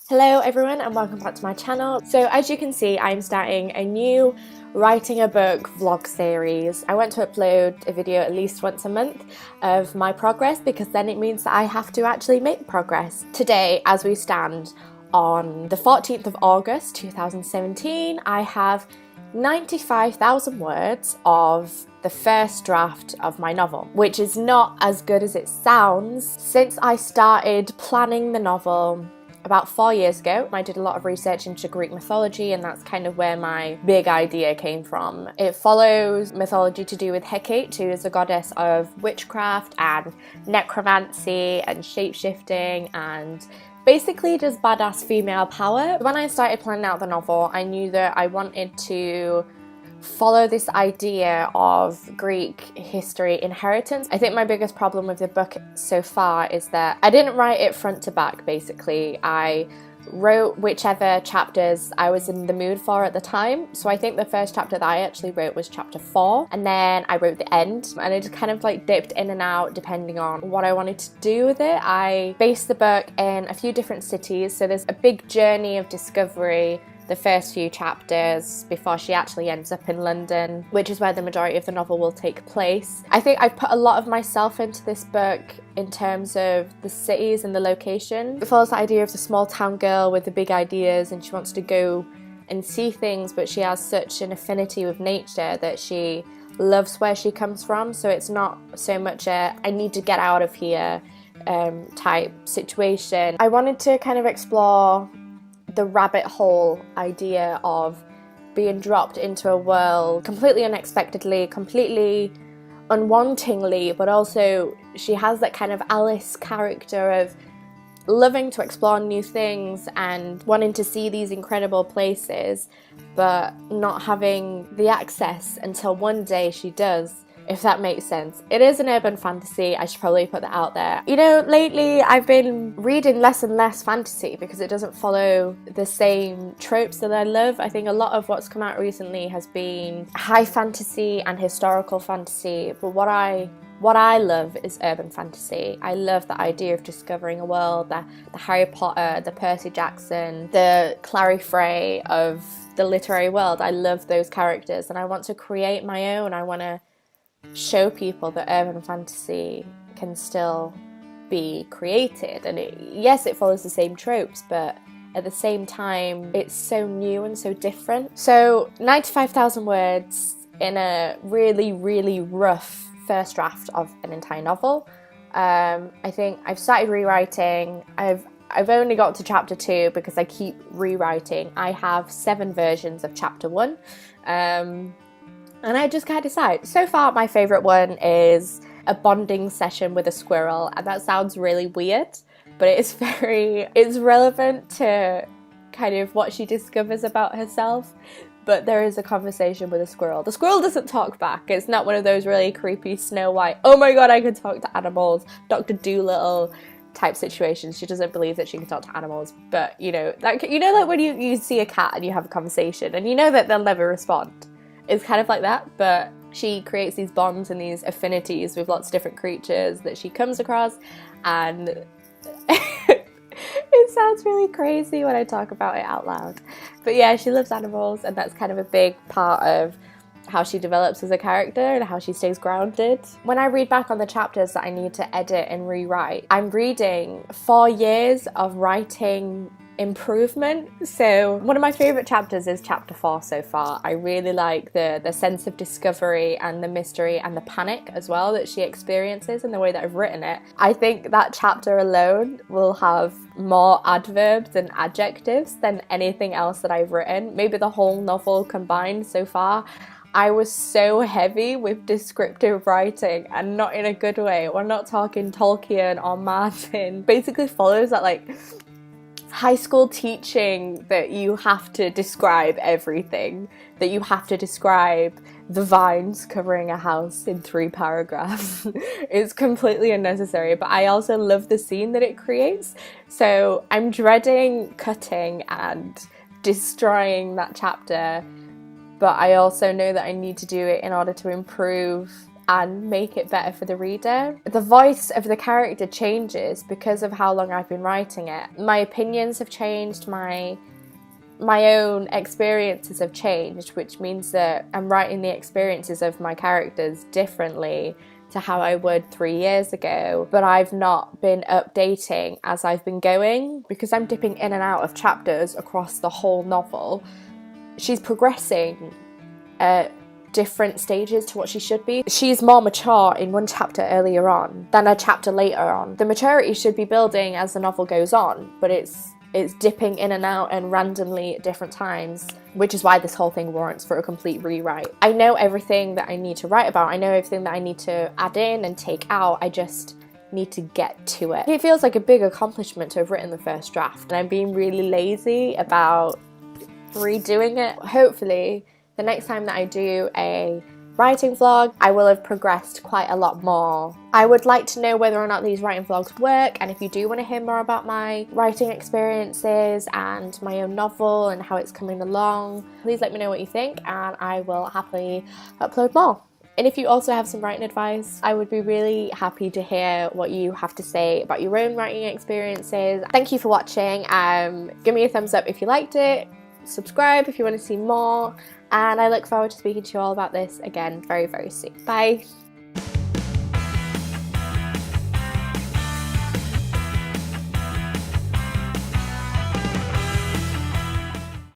Hello everyone and welcome back to my channel. So as you can see, I'm starting a new writing a book vlog series. I want to upload a video at least once a month of my progress because then it means that I have to actually make progress. Today, as we stand on the 14th of August 2017, I have 95,000 words of the first draft of my novel, which is not as good as it sounds. Since I started planning the novel about 4 years ago, I did a lot of research into Greek mythology, and that's kind of where my big idea came from. It follows mythology to do with Hecate, who is a goddess of witchcraft and necromancy and shapeshifting and basically just badass female power. When I started planning out the novel, I knew that I wanted to follow this idea of Greek history inheritance. I think my biggest problem with the book so far is that I didn't write it front to back, basically. I wrote whichever chapters I was in the mood for at the time. So I think the first chapter that I actually wrote was chapter 4, and then I wrote the end, and I just kind of like dipped in and out depending on what I wanted to do with it. I based the book in a few different cities, so there's a big journey of discovery the first few chapters before she actually ends up in London, which is where the majority of the novel will take place. I think I've put a lot of myself into this book in terms of the cities and the location. It follows the idea of the small town girl with the big ideas, and she wants to go and see things, but she has such an affinity with nature that she loves where she comes from. So it's not so much a I need to get out of here type situation. I wanted to kind of explore the rabbit hole idea of being dropped into a world completely unexpectedly, completely unwantingly, but also she has that kind of Alice character of loving to explore new things and wanting to see these incredible places, but not having the access until one day she does, if that makes sense. It is an urban fantasy, I should probably put that out there. You know, lately I've been reading less and less fantasy because it doesn't follow the same tropes that I love. I think a lot of what's come out recently has been high fantasy and historical fantasy, but what I love is urban fantasy. I love the idea of discovering a world, the Harry Potter, the Percy Jackson, the Clary Frey of the literary world. I love those characters and I want to create my own. I want to show people that urban fantasy can still be created, and yes, it follows the same tropes, but at the same time it's so new and so different. So 95,000 words in a really, really rough first draft of an entire novel. I think I've started rewriting. I've only got to chapter 2 because I keep rewriting. I have 7 versions of chapter 1. And I just can't decide. So far, my favourite one is a bonding session with a squirrel, and that sounds really weird, but it's relevant to kind of what she discovers about herself. But there is a conversation with a squirrel. The squirrel doesn't talk back. It's not one of those really creepy Snow White, oh my god, I can talk to animals, Dr. Dolittle type situations. She doesn't believe that she can talk to animals, but you know, like when you see a cat and you have a conversation and you know that they'll never respond. It's kind of like that, but she creates these bonds and these affinities with lots of different creatures that she comes across, and it sounds really crazy when I talk about it out loud. But yeah, she loves animals, and that's kind of a big part of how she develops as a character and how she stays grounded. When I read back on the chapters that I need to edit and rewrite, I'm reading 4 years of writing improvement. So one of my favourite chapters is chapter 4 so far. I really like the sense of discovery and the mystery and the panic as well that she experiences in the way that I've written it. I think that chapter alone will have more adverbs and adjectives than anything else that I've written, maybe the whole novel combined so far. I was so heavy with descriptive writing, and not in a good way. We're not talking Tolkien or Martin. Basically follows that like high school teaching that you have to describe everything, that you have to describe the vines covering a house in 3 paragraphs. It's completely unnecessary, but I also love the scene that it creates. So I'm dreading cutting and destroying that chapter, but I also know that I need to do it in order to improve and make it better for the reader. The voice of the character changes because of how long I've been writing it. My opinions have changed, my own experiences have changed, which means that I'm writing the experiences of my characters differently to how I would 3 years ago, but I've not been updating as I've been going because I'm dipping in and out of chapters across the whole novel. She's progressing at different stages to what she should be. She's more mature in one chapter earlier on than a chapter later on. The maturity should be building as the novel goes on, but it's dipping in and out and randomly at different times, which is why this whole thing warrants for a complete rewrite. I know everything that I need to write about. I know everything that I need to add in and take out. I just need to get to it. It feels like a big accomplishment to have written the first draft, and I'm being really lazy about redoing it. Hopefully, the next time that I do a writing vlog, I will have progressed quite a lot more. I would like to know whether or not these writing vlogs work, and if you do want to hear more about my writing experiences and my own novel and how it's coming along, please let me know what you think and I will happily upload more. And if you also have some writing advice, I would be really happy to hear what you have to say about your own writing experiences. Thank you for watching. Give me a thumbs up if you liked it, subscribe if you want to see more, and I look forward to speaking to you all about this again very, very soon. Bye!